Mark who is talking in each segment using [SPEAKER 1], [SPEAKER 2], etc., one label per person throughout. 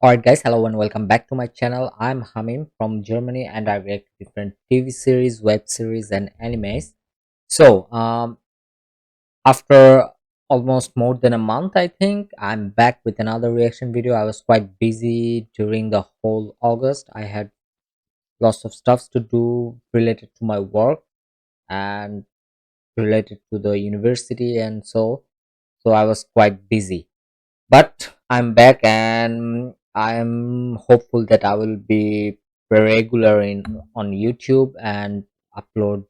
[SPEAKER 1] Alright guys, hello and welcome back to my channel. I'm Hamim from Germany and I react to different TV series, web series and animes. So after almost more than a month I think, I'm back with another reaction video. I was quite busy during the whole August. I had lots of stuffs to do related to my work and related to the university and so I was quite busy. But I'm back and I'm hopeful that I will be regular in on YouTube and upload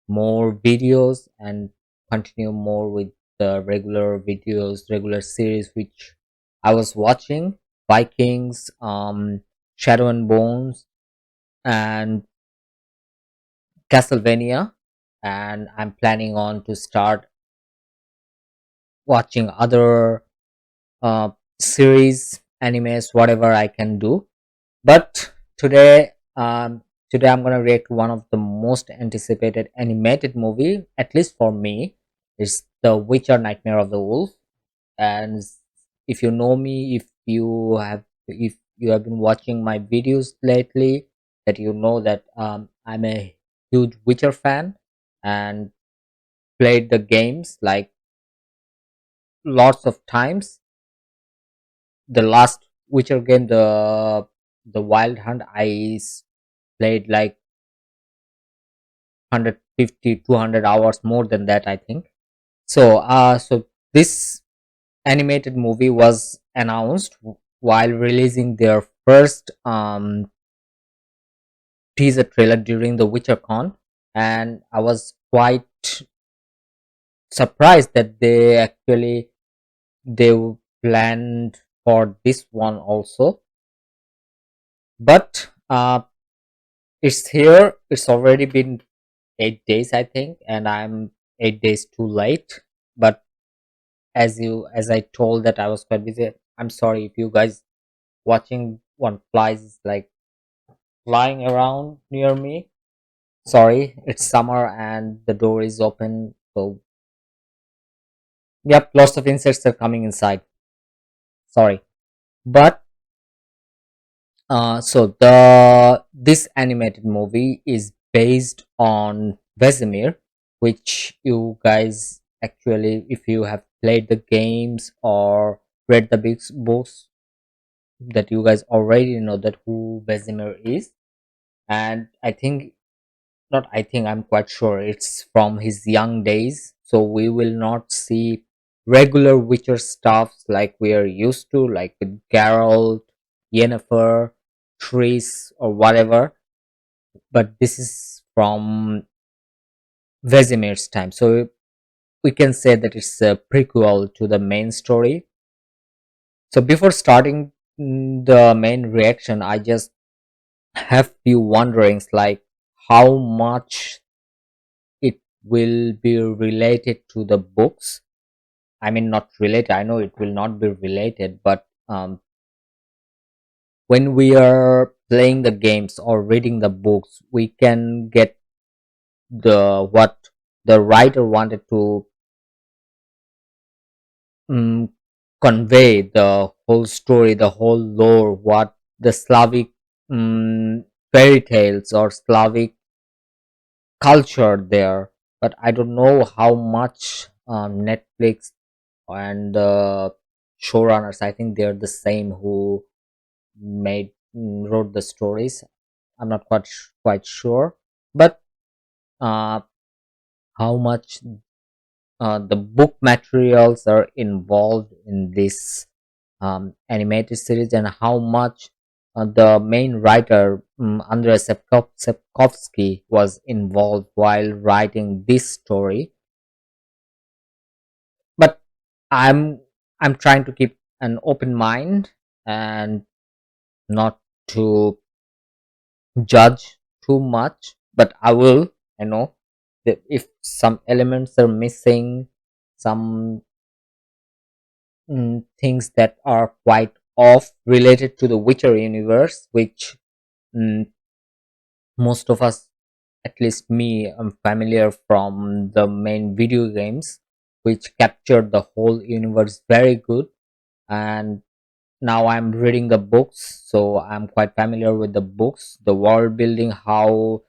[SPEAKER 1] more videos and continue more with the regular videos, regular series which I was watching: Vikings, Shadow and Bones, and Castlevania. And I'm planning on to start watching other uh, series, animes, whatever I can do. But today I'm gonna react to one of the most anticipated animated movie, at least for me, is The Witcher: Nightmare of the Wolf. And if you know me, if you have been watching my videos lately, that you know that I'm a huge Witcher fan and played the games like lots of times. The last Witcher game, the Wild Hunt, played like 150 200 hours, more than that I think. So this animated movie was announced while releasing their first teaser trailer during the WitcherCon, and I was quite surprised that they planned for this one also. But it's here. It's already been 8 days I think, and I'm 8 days too late. But as I told that I was quite busy, I'm sorry if you guys watching one flies is like flying around near me. Sorry, it's summer and the door is open, so yep, lots of insects are coming inside. Sorry. But so the this animated movie is based on Vesemir, which you guys actually, if you have played the games or read the books, that you guys already know that who Vesemir is. And I'm quite sure it's from his young days. So we will not see regular Witcher stuffs like we are used to, like with Geralt, Yennefer, Triss, or whatever. But this is from Vesemir's time. So we can say that it's a prequel to the main story. So before starting the main reaction, I just have few wonderings like how much it will be related to the books. I mean, not related. I know it will not be related, but when we are playing the games or reading the books, we can get the what the writer wanted to um, convey, the whole story, the whole lore, what the Slavic fairy tales or Slavic culture there. But I don't know how much Netflix and the showrunners, I think they're the same who wrote the stories. I'm not quite sure, but uh, how much the book materials are involved in this animated series, and how much the main writer, Andrei Sapkowski, was involved while writing this story. But I'm I'm trying to keep an open mind and not to judge too much, but I will. I know that if some elements are missing, some things that are quite off related to the Witcher universe, which mm, most of us, at least me, I'm familiar from the main video games, which captured the whole universe very good. And now I'm reading the books, so I'm quite familiar with the books, the world building, how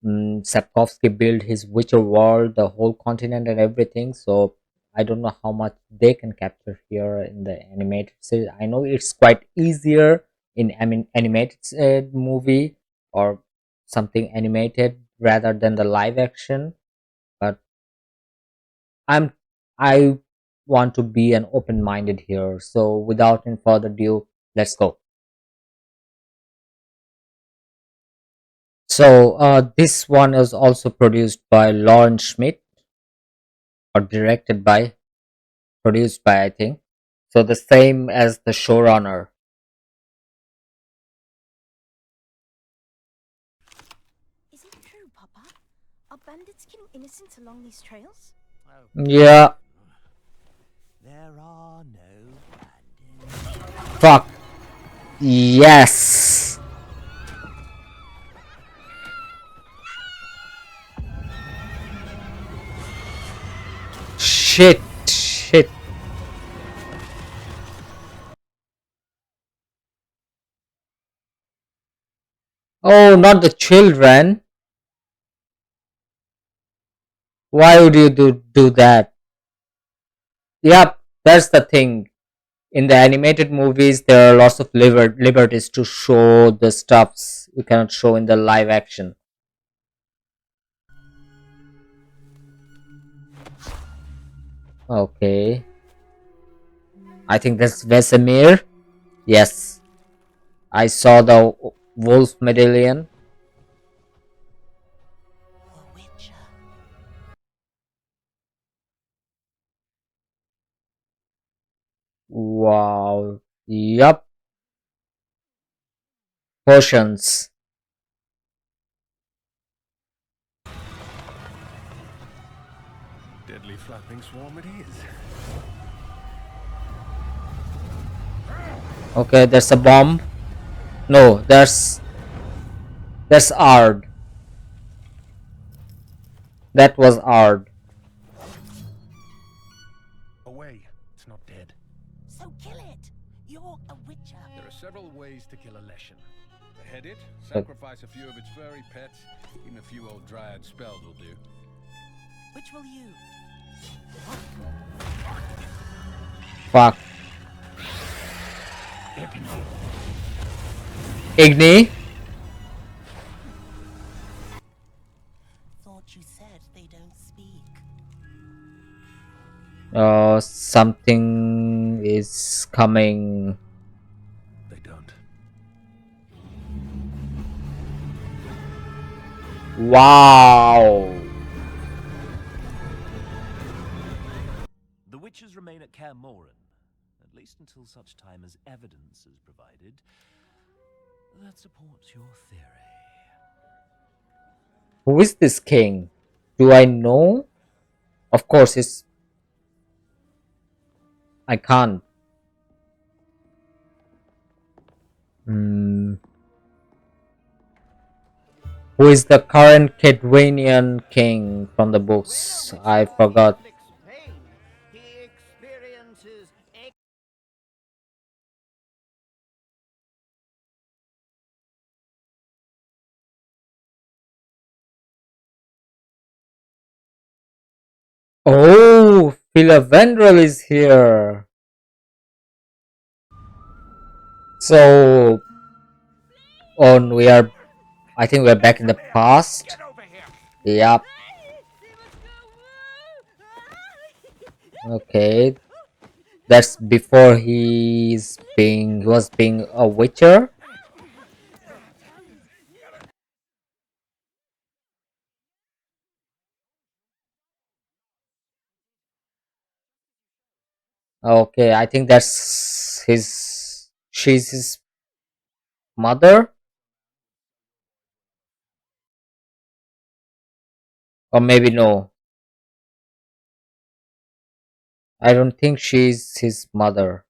[SPEAKER 1] Sapkowski built his Witcher world, the whole continent and everything. So I don't know how much they can capture here in the animated series. I know it's quite easier in animated movie or something animated rather than the live action, but I'm I want to be an open minded here. So without any further ado, let's go. So this one is also produced by Lauren Schmidt, or directed by, produced by, I think. So the same as the showrunner.
[SPEAKER 2] Is it true, Papa? Are bandits killing innocents along these trails?
[SPEAKER 3] Oh,
[SPEAKER 1] Yeah,
[SPEAKER 3] there are no bandits.
[SPEAKER 1] fuck. Yes. Shit. Shit. Oh, not the children. Why would you do that? Yep, that's the thing. In the animated movies, there are lots of liberties to show the stuffs you cannot show in the live action. Okay. I think that's Vesemir. Yes. I saw the wolf medallion.
[SPEAKER 3] A witcher.
[SPEAKER 1] Wow. Yup. Potions.
[SPEAKER 4] Deadly flapping swarm it is.
[SPEAKER 1] Okay, there's a bomb. No, there's Ard. That was Ard.
[SPEAKER 4] Away. It's not dead.
[SPEAKER 3] So kill it. You're a witcher.
[SPEAKER 4] There are several ways to kill a Leshen. Behead it,
[SPEAKER 1] Uh,
[SPEAKER 4] sacrifice a few of its furry pets, even a few old dryad spells will do.
[SPEAKER 3] Which will you?
[SPEAKER 1] Fuck. Igni.
[SPEAKER 3] Thought you said they don't speak.
[SPEAKER 1] Something is coming.
[SPEAKER 4] They don't.
[SPEAKER 1] Wow.
[SPEAKER 5] The witches remain at Kaer Morhen, at least until such time as evidence is provided that supports your theory.
[SPEAKER 1] Who is this king? Do I know? Of course, it's. I can't. Hmm. Who is the current Kedwanian king from the books? I forgot.
[SPEAKER 3] He experiences
[SPEAKER 1] Oh, Philavendrel is here. So, on we are. I think we're back in the past. Yep. Okay, that's before he was being a witcher. Okay, I think that's his. She's his mother, or maybe no. I don't think she's his mother.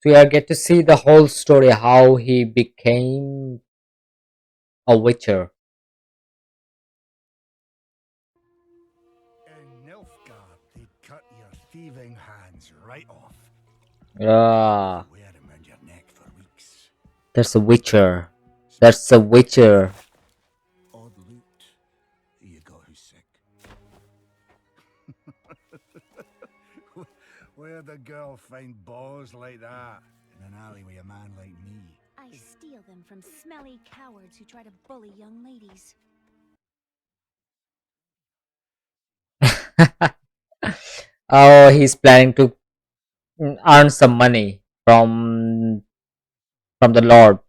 [SPEAKER 1] So you get to see the whole story, how he became a witcher.
[SPEAKER 6] In Nilfgaard, they'd cut your thieving hands right
[SPEAKER 1] Ah,
[SPEAKER 6] Wear him round your neck for weeks.
[SPEAKER 1] that's a Witcher. That's a Witcher.
[SPEAKER 6] Odd loot. You got who's sick. Where'd the girl find balls like that? In an alley with a man like me.
[SPEAKER 7] I steal them from smelly cowards who try to bully young ladies.
[SPEAKER 1] Oh, he's planning to earn some money from the Lord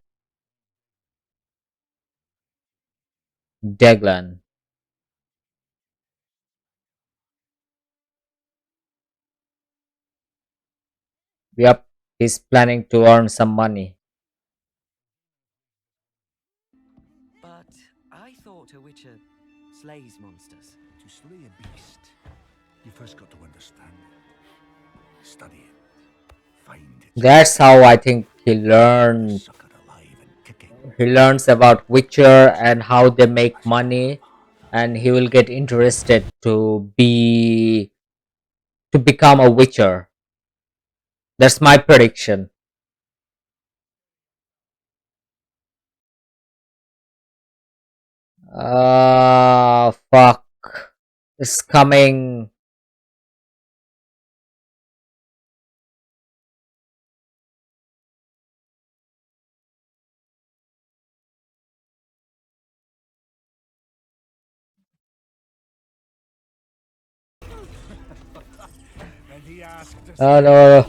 [SPEAKER 1] Deglan. Yep, he's planning to earn some money.
[SPEAKER 8] But I thought a witcher slays monsters.
[SPEAKER 6] To slay a beast, you first got to understand it. Study it. Find it.
[SPEAKER 1] That's how I think he learned.
[SPEAKER 6] Suck it alive and kicking.
[SPEAKER 1] He learns about Witcher and how they make money, and he will get interested to become a Witcher. That's my prediction. Fuck. It's coming.
[SPEAKER 6] And he asked us.
[SPEAKER 1] Oh no.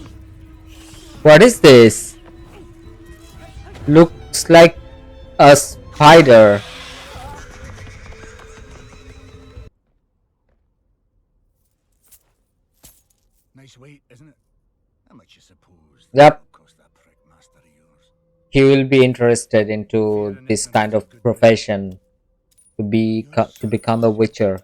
[SPEAKER 1] What is this? Looks like a spider.
[SPEAKER 6] Nice weight, isn't it? How much you suppose?
[SPEAKER 1] Yep.
[SPEAKER 6] That'll cost that prick master of yours.
[SPEAKER 1] He will be interested into this kind of profession to become a Witcher.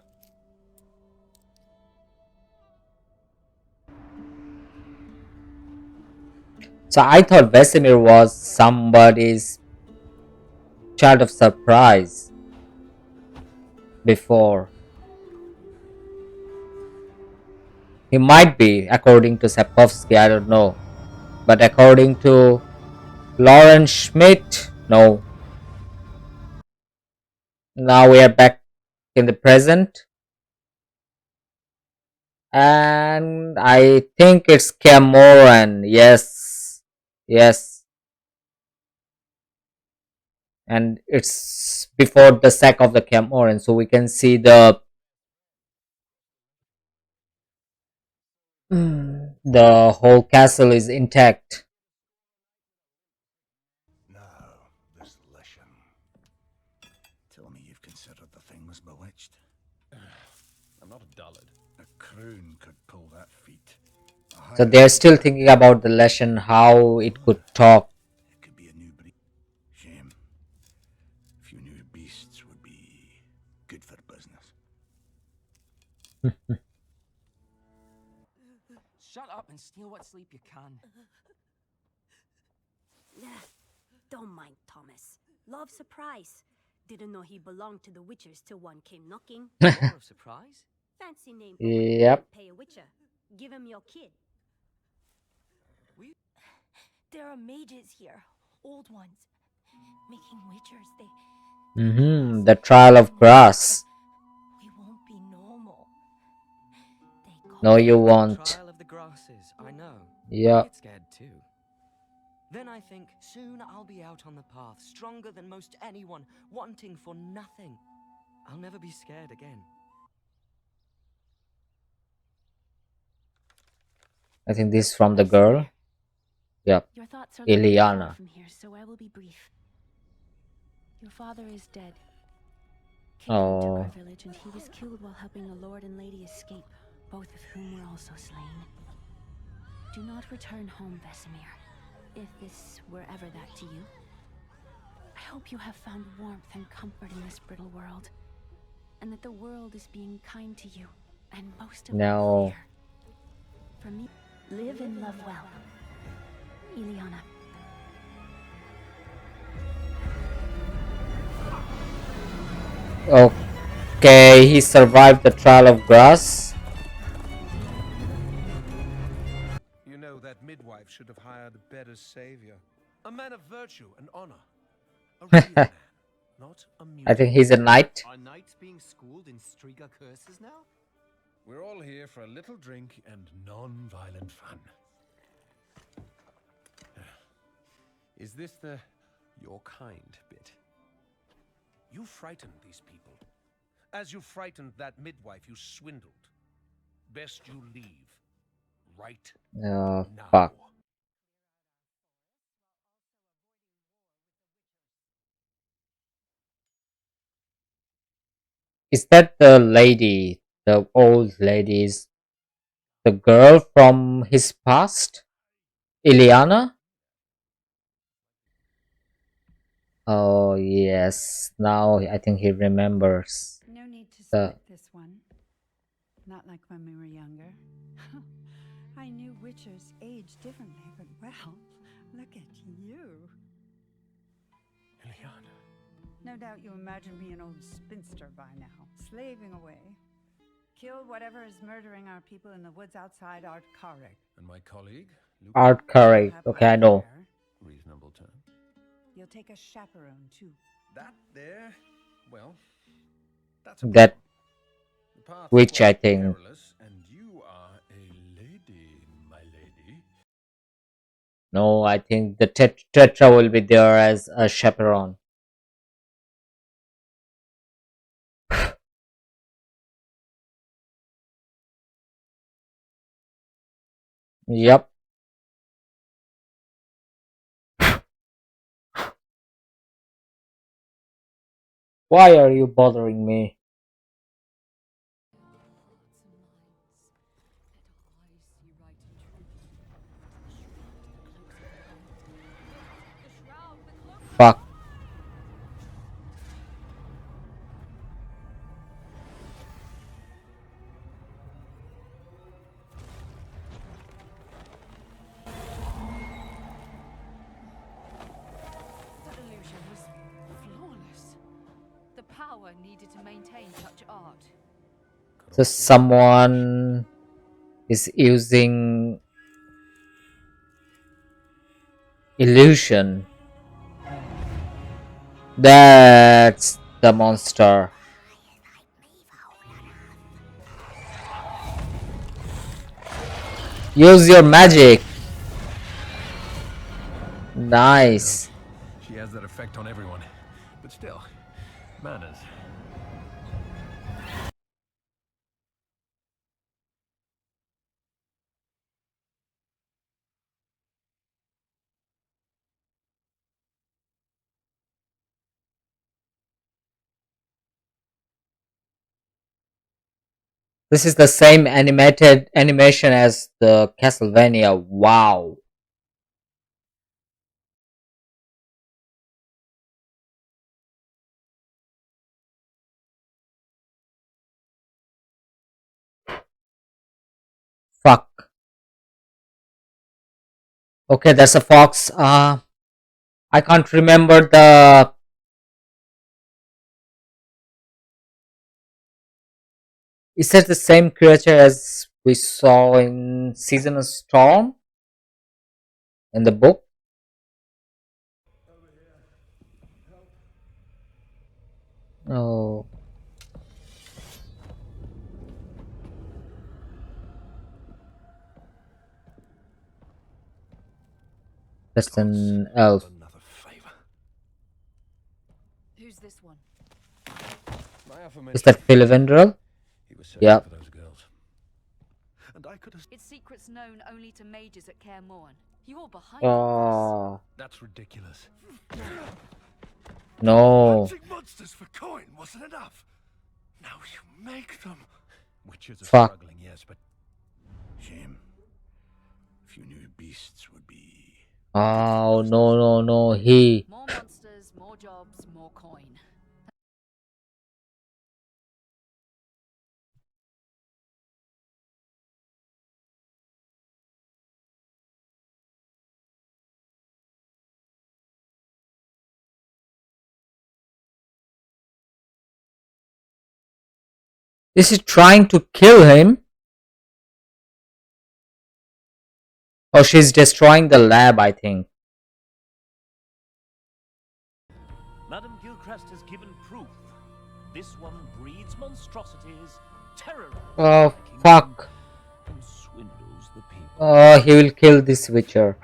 [SPEAKER 1] So I thought Vesemir was somebody's child of surprise before. He might be, according to Sapkowski, I don't know. But according to Lauren Schmidt, no. Now we are back in the present. And I think it's Camoran. Yes. Yes. And it's before the sack of the Camoran. So we can see the whole castle is intact.
[SPEAKER 6] Now, this Lishan. Tell me you've considered the thing was bewitched.
[SPEAKER 4] I'm not a dullard.
[SPEAKER 6] A croon could pull that feat. A
[SPEAKER 1] So
[SPEAKER 6] higher
[SPEAKER 1] they're still
[SPEAKER 6] order.
[SPEAKER 1] thinking about the lesson, how it could talk.
[SPEAKER 6] It could be a new breed. Shame. A few new beasts would be good for business.
[SPEAKER 8] Shut up and steal what sleep you can.
[SPEAKER 7] Don't mind Thomas. Love surprise. Didn't know he belonged to the Witchers till one came knocking.
[SPEAKER 8] More of surprise?
[SPEAKER 7] Fancy name for when you
[SPEAKER 1] Yep.
[SPEAKER 7] can't pay a Witcher. Give him your kid.
[SPEAKER 2] There are mages here, old ones, making witchers. They
[SPEAKER 1] The trial of grass.
[SPEAKER 2] we won't be normal. They call
[SPEAKER 1] No, you
[SPEAKER 8] The
[SPEAKER 1] won't.
[SPEAKER 8] Trial of the grasses, I know.
[SPEAKER 1] Yeah.
[SPEAKER 8] I get scared too. Then I think soon I'll be out on the path, stronger than most anyone, wanting for nothing. I'll never be scared again.
[SPEAKER 1] I think this is from the girl. Yep.
[SPEAKER 7] Your thoughts are
[SPEAKER 1] Ileana.
[SPEAKER 7] far from here, so I will be brief. Your father is dead. Caitlin took
[SPEAKER 1] Oh.
[SPEAKER 7] our village, and he was killed while helping a lord and lady escape, both of whom were also slain. Do not return home, Vesemir, if this were ever that to you. I hope you have found warmth and comfort in this brittle world, and that the world is being kind to you, and most of
[SPEAKER 1] No.
[SPEAKER 7] all, fair. For me, live and love well. Ileana.
[SPEAKER 1] Okay, he survived the trial of grass.
[SPEAKER 4] You know that midwife
[SPEAKER 9] midwife should have hired a better savior. A man of virtue and honor. A real man, not a mutant.
[SPEAKER 1] I think he's a knight.
[SPEAKER 10] Are knights being schooled in Striga curses now?
[SPEAKER 9] We're all here for a little drink and non-violent fun. Is this the your kind bit? You frightened these people. As you frightened that midwife you swindled. Best you leave. Right
[SPEAKER 1] Oh,
[SPEAKER 9] now.
[SPEAKER 1] fuck. Is that the lady, the old lady, is the girl from his past? Ileana? Oh, yes. Now I think he remembers.
[SPEAKER 11] No need to
[SPEAKER 1] The-
[SPEAKER 11] split this one. Not like when we were younger. I knew witchers age differently, but well, look at you.
[SPEAKER 9] Ileana.
[SPEAKER 11] No doubt you imagine me an old spinster by now, slaving away. Kill whatever is murdering our people in the woods outside Art Kareg.
[SPEAKER 9] And my colleague? Luke?
[SPEAKER 1] Art Curry. Okay, I know.
[SPEAKER 9] Reasonable term.
[SPEAKER 11] You'll take a chaperone too.
[SPEAKER 9] That there, well, that's a
[SPEAKER 1] That
[SPEAKER 9] the path
[SPEAKER 1] witch,
[SPEAKER 9] was
[SPEAKER 1] I think.
[SPEAKER 9] perilous, and you are a lady, my lady.
[SPEAKER 1] No, I think the Tetra will be there as a chaperone. Yep. Why are you bothering me? Fuck.
[SPEAKER 12] That illusion was flawless. The power needed to maintain such art.
[SPEAKER 1] So someone is using illusion. That's the monster. Use your magic. Nice.
[SPEAKER 9] She has that effect on everyone, but still, manners.
[SPEAKER 1] This is the same animated animation as the Castlevania. Wow. Fuck. Okay, that's a fox. I can't remember the. Is that the same creature as we saw in Season of Storm? In the book? Oh. That's an elf.
[SPEAKER 9] Another favor.
[SPEAKER 12] Who's this one?
[SPEAKER 9] My
[SPEAKER 1] Is
[SPEAKER 9] aforementioned
[SPEAKER 1] that Philivendrel?
[SPEAKER 9] he was searching
[SPEAKER 1] Yeah.
[SPEAKER 9] for those girls. And I could have.
[SPEAKER 12] It's secrets known only to mages at Kaer Morhen. You're behind all
[SPEAKER 1] Oh.
[SPEAKER 9] That's ridiculous.
[SPEAKER 1] No.
[SPEAKER 6] Hunting monsters for coin wasn't enough. Now you make them.
[SPEAKER 9] Witches are
[SPEAKER 1] Fuck.
[SPEAKER 9] struggling, yes, but
[SPEAKER 6] Shame. If you knew beasts would be.
[SPEAKER 1] Oh, no, no, no. He.
[SPEAKER 12] this. More monsters, more jobs, more coin.
[SPEAKER 1] Is he trying to kill him? Oh, she's destroying the lab, I think.
[SPEAKER 5] Madame Gilchrist has given proof. This one breeds monstrosities, terrorizes
[SPEAKER 1] Oh,
[SPEAKER 5] the kingdom,
[SPEAKER 1] fuck.
[SPEAKER 5] and swindles the people.
[SPEAKER 1] Oh, he will kill this Witcher.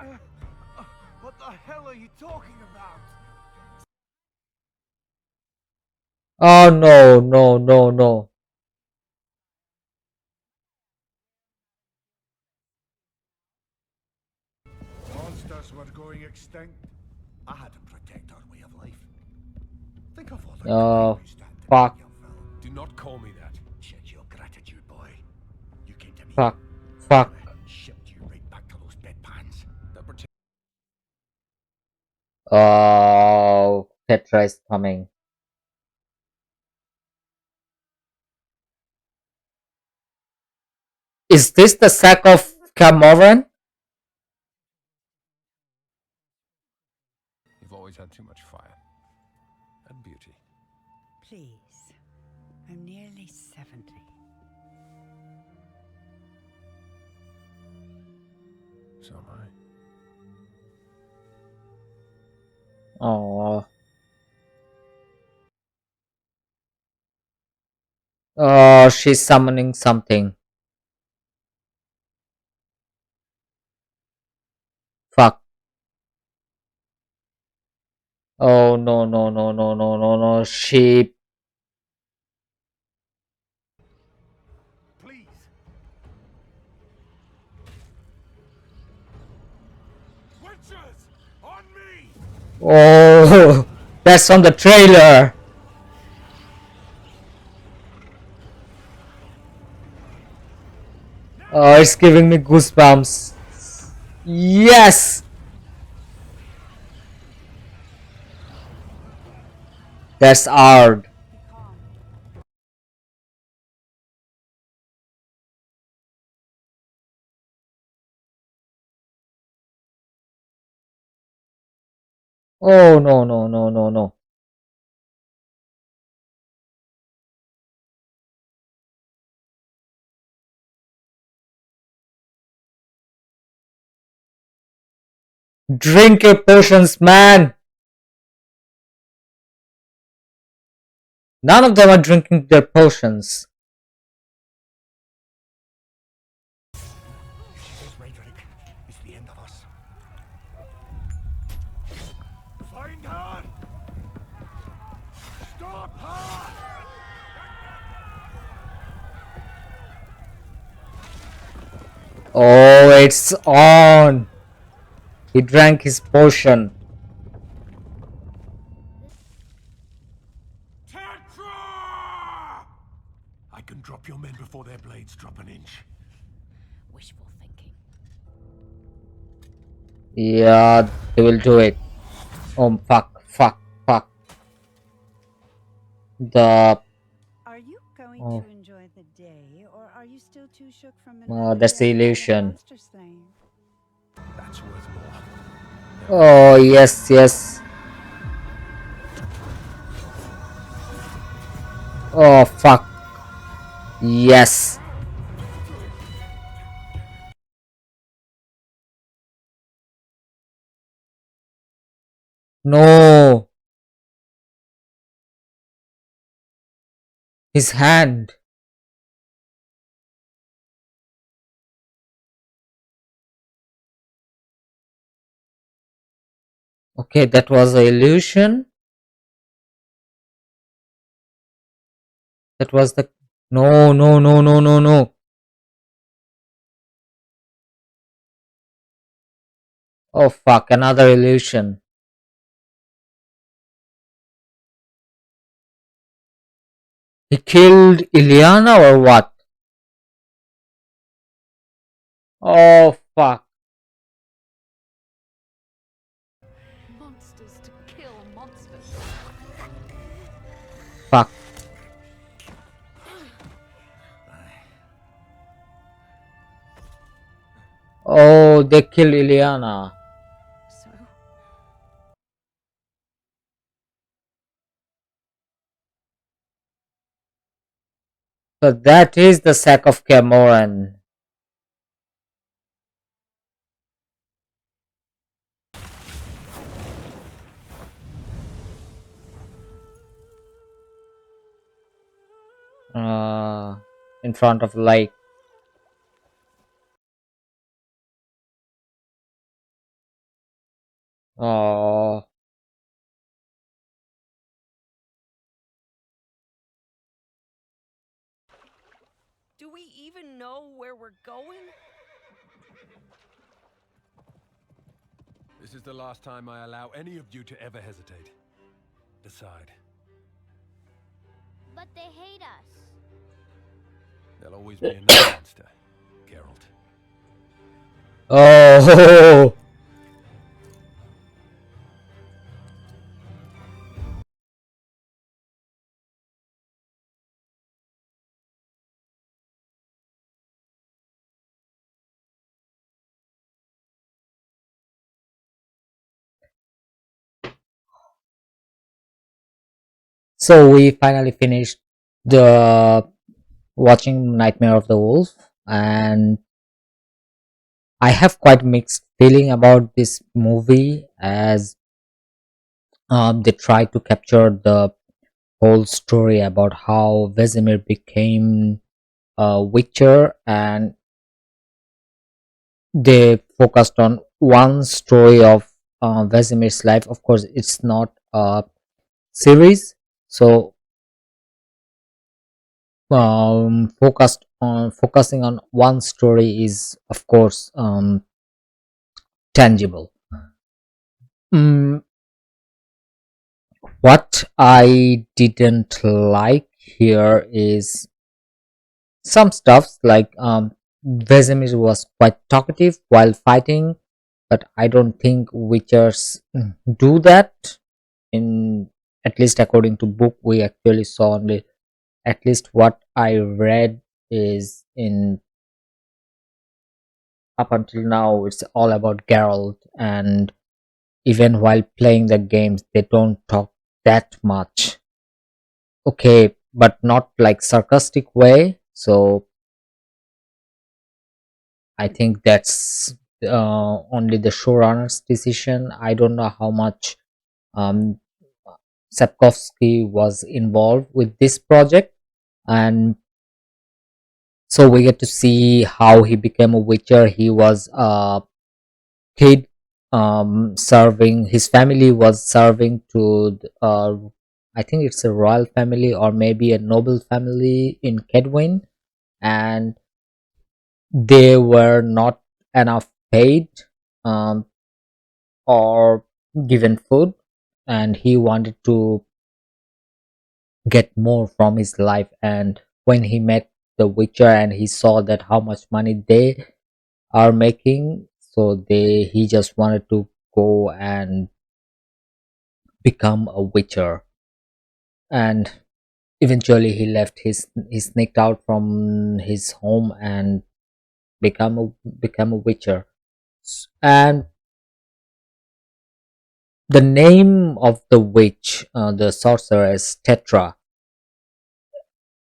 [SPEAKER 6] What the hell are you talking about?
[SPEAKER 1] Oh, no, no, no, no.
[SPEAKER 6] Monsters were going extinct. I had to protect our way of life. Think of all the
[SPEAKER 1] Oh,
[SPEAKER 6] crime we stand to
[SPEAKER 1] fuck,
[SPEAKER 6] make, young fellow.
[SPEAKER 9] Do not call me that.
[SPEAKER 6] Shed your gratitude, boy. You came to me.
[SPEAKER 1] fuck, fuck.
[SPEAKER 6] and shipped you right back to those bedpans.
[SPEAKER 9] That protect
[SPEAKER 1] Oh, Petra is coming. Is this the sack of Camoran?
[SPEAKER 9] You've always had too much fire. And beauty.
[SPEAKER 11] Please. I'm nearly 70.
[SPEAKER 9] So am I.
[SPEAKER 1] Oh. Oh, she's summoning something. Fuck. Oh, no, no, no, no, no, no, no. She.
[SPEAKER 6] Please. Witches! On me!
[SPEAKER 1] Oh, that's from the trailer. Oh, it's giving me goosebumps. Yes! That's hard. Oh, no, no, no, no, no. Drink your potions, man. None of them are drinking their potions.
[SPEAKER 6] She is right, Rick. It's the end of us. Find her! Stop her!
[SPEAKER 1] Oh, it's on. He drank his potion.
[SPEAKER 6] Tetra! I can drop your men before their blades drop an inch.
[SPEAKER 12] Wishful thinking.
[SPEAKER 1] Yeah, they will do it. Oh, fuck, fuck, fuck. The.
[SPEAKER 11] Are you going
[SPEAKER 1] Oh,
[SPEAKER 11] to enjoy the day, or are you still too shook from
[SPEAKER 1] that's the illusion.
[SPEAKER 11] monster slaying?
[SPEAKER 9] That's worth more.
[SPEAKER 1] Oh, yes, yes. Oh, fuck. Yes. No. His hand. Okay, that was an illusion. That was the. No, no, no, no, no, no. Oh, fuck. Another illusion. He killed Ileana or what? Oh, fuck.
[SPEAKER 12] Monsters to kill monsters.
[SPEAKER 1] Fuck. Oh, they killed Ileana.
[SPEAKER 12] So,
[SPEAKER 1] So that is the sack of Camoran. in front of lake. Oh,
[SPEAKER 8] Do we even know where we're going?
[SPEAKER 4] This is the last time I allow any of you to ever hesitate. Decide.
[SPEAKER 13] But they hate us.
[SPEAKER 4] There'll always be another monster, Geralt.
[SPEAKER 1] oh. So we finally finished the watching Nightmare of the Wolf, and I have quite mixed feeling about this movie, as they try to capture the whole story about how Vesemir became a Witcher, and they focused on one story of Vesemir's life. Of course, it's not a series, so focusing on one story is, of course, tangible. Mm, what I didn't like here is some stuff like Vesemir was quite talkative while fighting, but I don't think Witchers do that. In at least according to book, we actually saw only, at least what I read is in up until now it's all about Geralt, and even while playing the games they don't talk that much. Okay, but not like sarcastic way, so I think that's only the showrunner's decision. I don't know how much um, Sapkowski was involved with this project, and so we get to see how he became a Witcher. He was a kid, serving, his family was serving to I think it's a royal family or maybe a noble family in Kedwin, and they were not enough paid, um, or given food, and he wanted to get more from his life. And when he met the Witcher and he saw that how much money they are making, so he just wanted to go and become a Witcher. And eventually he sneaked out from his home and become a Witcher. And the name of the witch, the sorceress Tetra,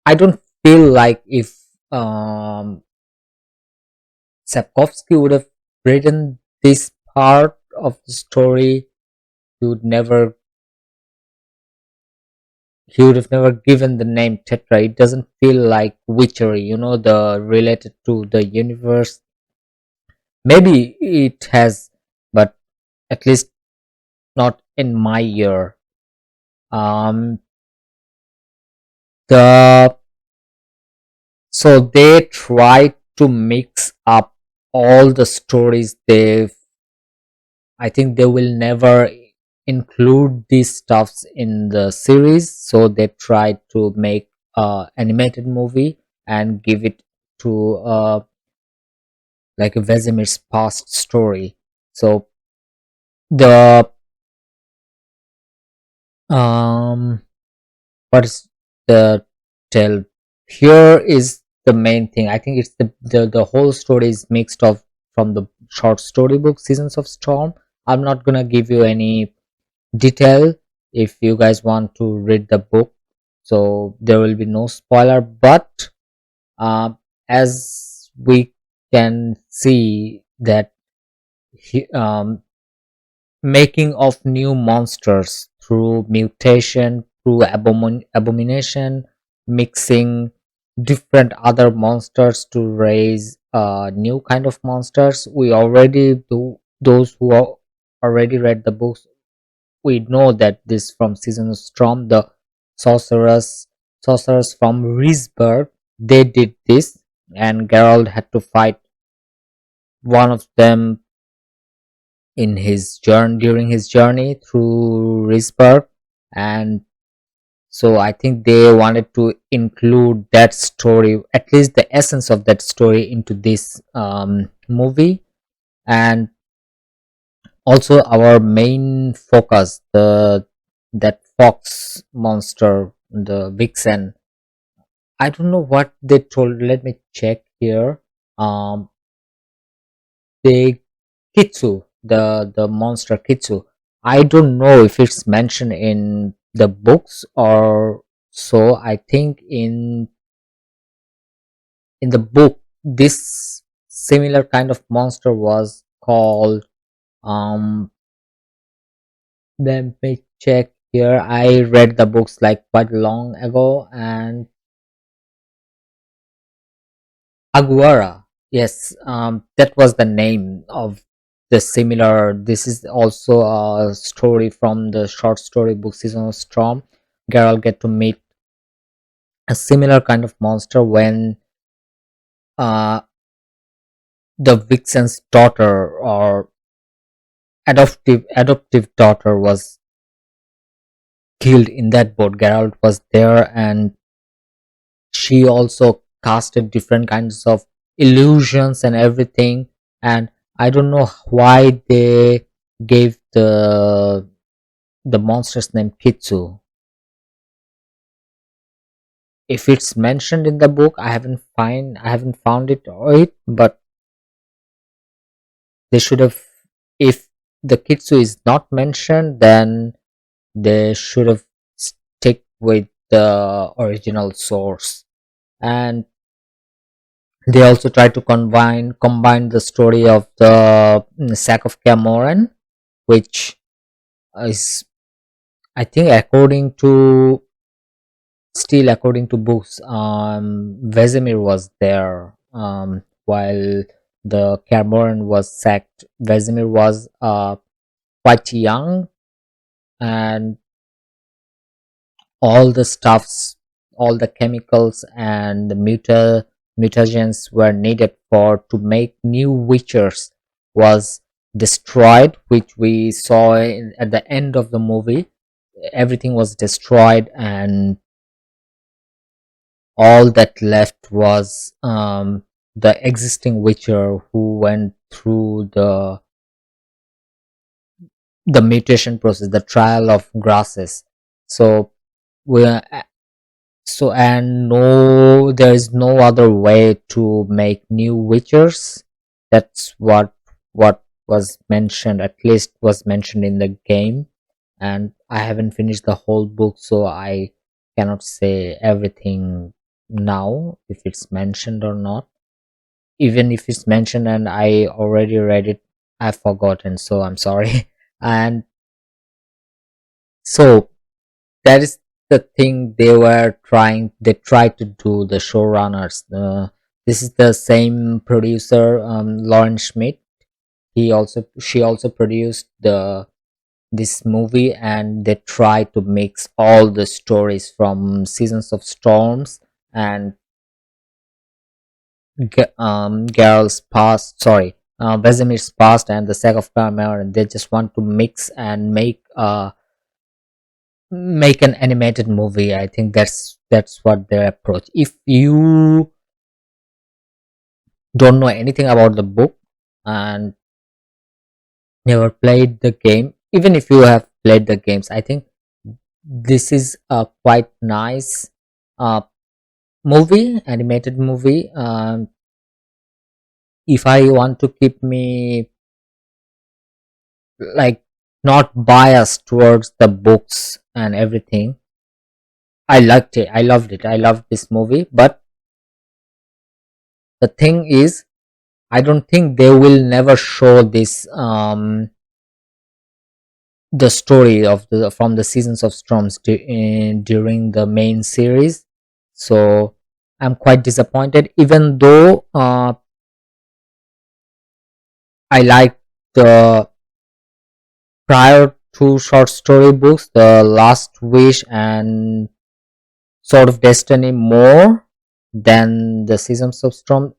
[SPEAKER 1] I don't feel like if Sapkowski would have written this part of the story, he would have never given the name Tetra. It doesn't feel like witchery, the related to the universe. Maybe it has, but at least not in my ear. So they try to mix up all the stories. I think they will never include these stuffs in the series, so they tried to make a animated movie and give it to like a Vesemir's past story. So the what is the tell here is the main thing. I think it's the whole story is mixed of from the short storybook Seasons of Storm. I'm not gonna give you any detail if you guys want to read the book, so there will be no spoiler, but as we can see that making of new monsters through mutation, through abomination, mixing different other monsters to raise new kind of monsters. We already do, those who are already read the books, we know that this from Season of Storm, the sorcerers sorcerers from Risberg, they did this, and Geralt had to fight one of them in his journey during his journey through Risberg. And so I think they wanted to include that story, at least the essence of that story, into this movie. And also our main focus, the that fox monster, the vixen, I don't know what they told, let me check here. The Kitsu, the monster Kitsu, I don't know if it's mentioned in the books or so. I think in the book this similar kind of monster was called, let me check here. I read the books like quite long ago, and Aguara, yes, that was the name of the similar. This is also a story from the short story book Season of Storm. Geralt get to meet a similar kind of monster when uh, the vixen's daughter or adoptive daughter was killed in that boat. Geralt was there, and she also casted different kinds of illusions and everything. And I don't know why they gave the monster's name Kitsu. If it's mentioned in the book, I haven't found it, but they should have. If the Kitsu is not mentioned, then they should have stick with the original source. And they also try to combine the story of the sack of Camoran, which is, I think, according to books, Vesemir was there while the Camoran was sacked. Vesemir was quite young, and all the stuffs, all the chemicals and the mutagens were needed for to make new Witchers was destroyed, which we saw at the end of the movie. Everything was destroyed, and all that left was the existing Witcher who went through the mutation process, the trial of grasses. So we and no, there is no other way to make new Witchers. That's what was mentioned, at least was mentioned in the game. And I haven't finished the whole book, so I cannot say everything now, if it's mentioned or not. Even if it's mentioned and I already read it, I've forgotten, so I'm sorry. And so that is the thing they tried to do, the showrunners. This is the same producer, Lauren Schmidt. She also produced this movie, and they tried to mix all the stories from Seasons of Storms and Geralt's past, Vesemir's past and the Saga of Caramel, and they just want to mix and make an animated movie. I think that's what their approach. If you don't know anything about the book and never played the game, even if you have played the games, I think this is a quite nice animated movie. If I want to keep me like not biased towards the books and everything, I loved it. I loved this movie. But the thing is, I don't think they will never show this the story of from the Seasons of Storms during the main series. So I'm quite disappointed, even though I like the prior two short story books, The Last Wish and Sword of Destiny, more than the Seasons of Storm.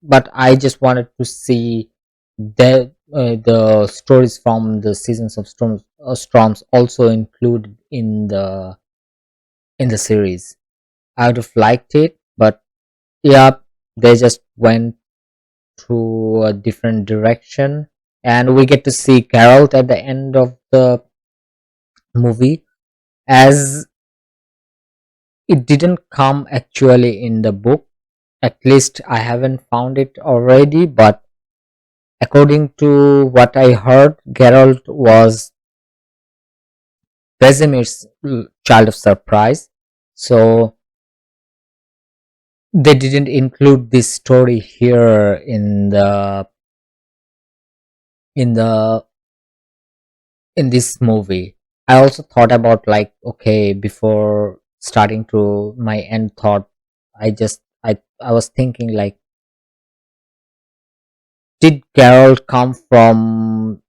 [SPEAKER 1] But I just wanted to see the stories from the Seasons of Storms also included in the series. I would have liked it, but yeah, they just went to a different direction, and we get to see Geralt at the end of the movie, as it didn't come actually in the book. At least I haven't found it already, but according to what I heard, Geralt was Vesemir's child of surprise, so they didn't include this story here in this movie. I also thought about, like, okay, before starting to my end thought, I was thinking, like, did Geralt come from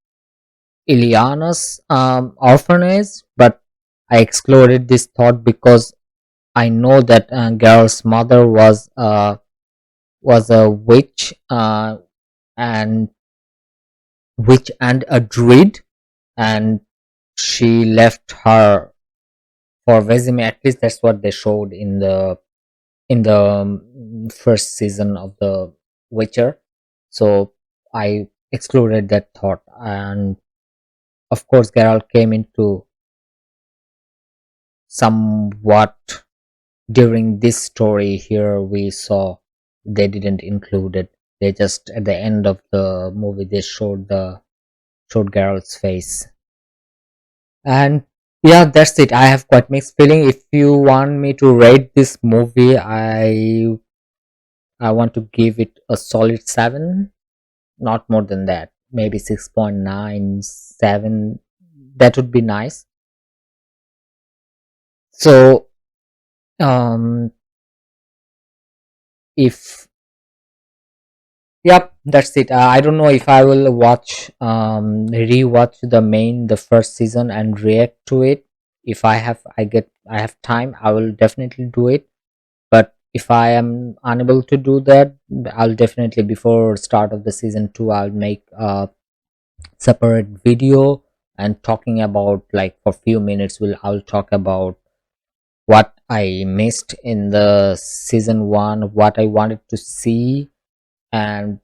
[SPEAKER 1] Ileana's orphanage? But I excluded this thought because I know that Geralt's mother was a witch, and a druid, and she left her for Vesemir. At least that's what they showed in the first season of The Witcher. So I excluded that thought, and of course Geralt came into somewhat during this story here. We saw they didn't include it. They just, at the end of the movie, they showed Geralt's face. And yeah, that's it. I have quite mixed feeling. If you want me to rate this movie, I want to give it a solid 7, not more than that. Maybe 6.97. That would be nice. So if yep, that's it. I don't know if I will rewatch the first season and react to it. If I have time, I will definitely do it. But if I am unable to do that, I'll definitely, before start of the season 2, I'll make a separate video and talking about, like, for few minutes I'll talk about what I missed in the season 1, what I wanted to see, and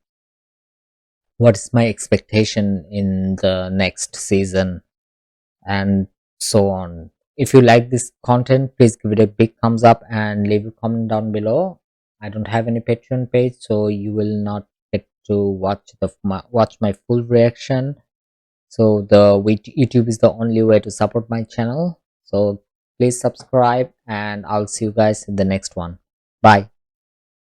[SPEAKER 1] what is my expectation in the next season, and so on. If you like this content, please give it a big thumbs up and leave a comment down below. I don't have any Patreon page, so you will not get to watch my full reaction. So YouTube is the only way to support my channel. So please subscribe, and I'll see you guys in the next one. Bye.